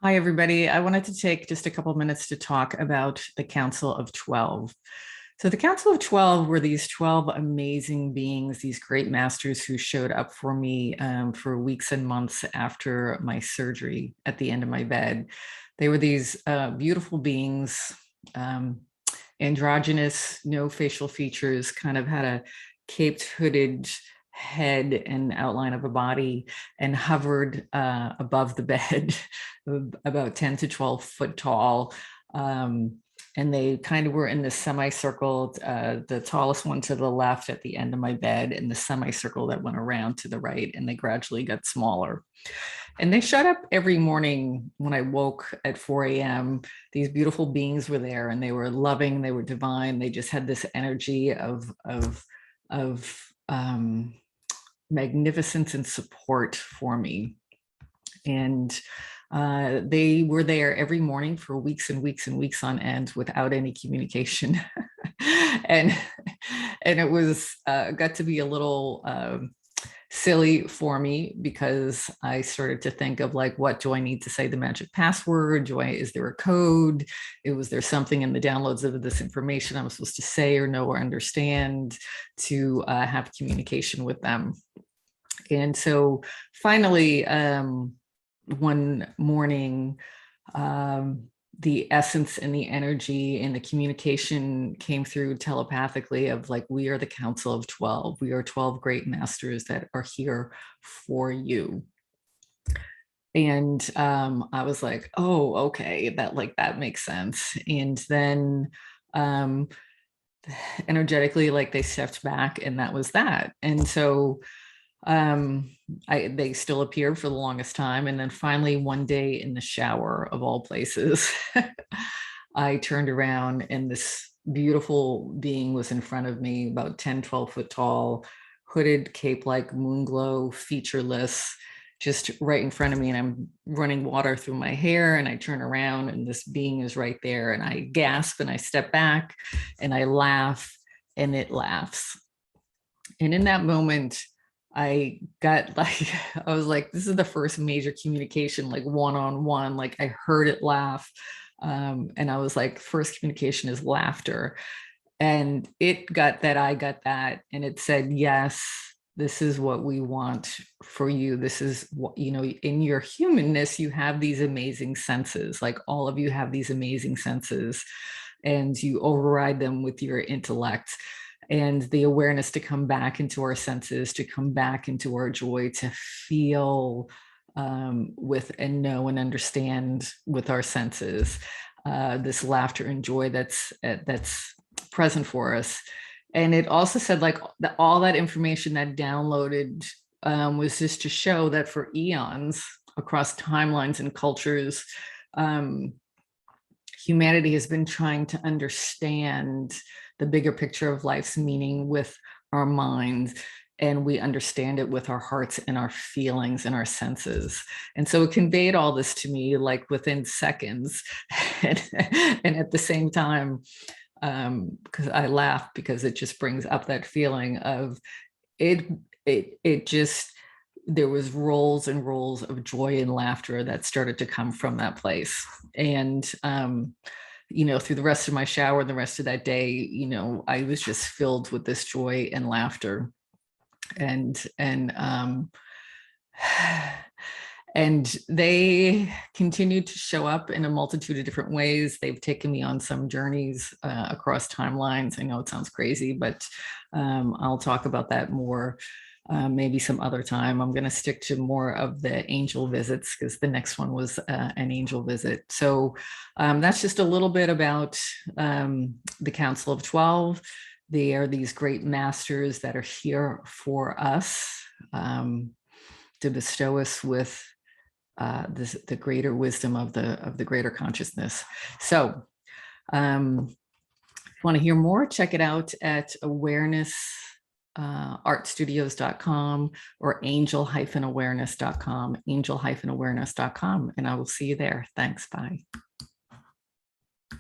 Hi, everybody. I wanted to take just a couple minutes to talk about the Council of 12. So, the Council of 12 were these 12 amazing beings, these great masters who showed up for me for weeks and months after my surgery at the end of my bed. They were these beautiful beings, um, androgynous, no facial features, kind of had a caped, hooded head and outline of a body, and hovered above the bed, about 10 to 12 foot tall. And they kind of were in the semicircle, the tallest one to the left at the end of my bed, and the semicircle that went around to the right, and they gradually got smaller. And they showed up every morning when I woke at 4 a.m. These beautiful beings were there, and they were loving, they were divine. They just had this energy of magnificence and support for me. And they were there every morning for weeks and weeks and weeks on end without any communication. and it was got to be a little silly for me, because I started to think of, like, what do I need to say the magic password? Is there a code? Was there something in the downloads of this information I'm supposed to say or know or understand to have communication with them? And so finally, one morning, the essence and the energy and the communication came through telepathically of, like, we are the Council of 12. We are 12 great masters that are here for you. And I was like, oh, okay, that makes sense. And then energetically, like, they stepped back, and that was that. And so they still appeared for the longest time, and then finally one day in the shower, of all places, I turned around, and this beautiful being was in front of me, about 10-12 foot tall, hooded, cape like, moon glow, featureless, just right in front of me. And I'm running water through my hair, and I turn around, and this being is right there, and I gasp, and I step back, and I laugh, and it laughs. And in that moment, I got like, I was like, this is the first major communication, like one-on-one, like I heard it laugh. And I was like, first communication is laughter. And it got that, I got that. And it said, yes, this is what we want for you. This is what, in your humanness, you have these amazing senses, like all of you have these amazing senses, and you override them with your intellect and the awareness to come back into our senses, to come back into our joy, to feel with and know and understand with our senses this laughter and joy that's present for us. And it also said, like, all that information that downloaded was just to show that for eons across timelines and cultures, humanity has been trying to understand the bigger picture of life's meaning with our minds, and we understand it with our hearts and our feelings and our senses. And so it conveyed all this to me, like, within seconds. And at the same time, because I laugh, because it just brings up that feeling of it just, there was rolls and rolls of joy and laughter that started to come from that place. And through the rest of my shower and the rest of that day, I was just filled with this joy and laughter. And they continue to show up in a multitude of different ways. They've taken me on some journeys across timelines. I know it sounds crazy, but I'll talk about that more maybe some other time. I'm going to stick to more of the angel visits, because the next one was an angel visit. So that's just a little bit about the Council of 12. They are these great masters that are here for us, to bestow us with the greater wisdom of the greater consciousness. So if you want to hear more, check it out at awarenessartstudios.com or angel-awareness.com, angel-awareness.com, and I will see you there. Thanks. Bye.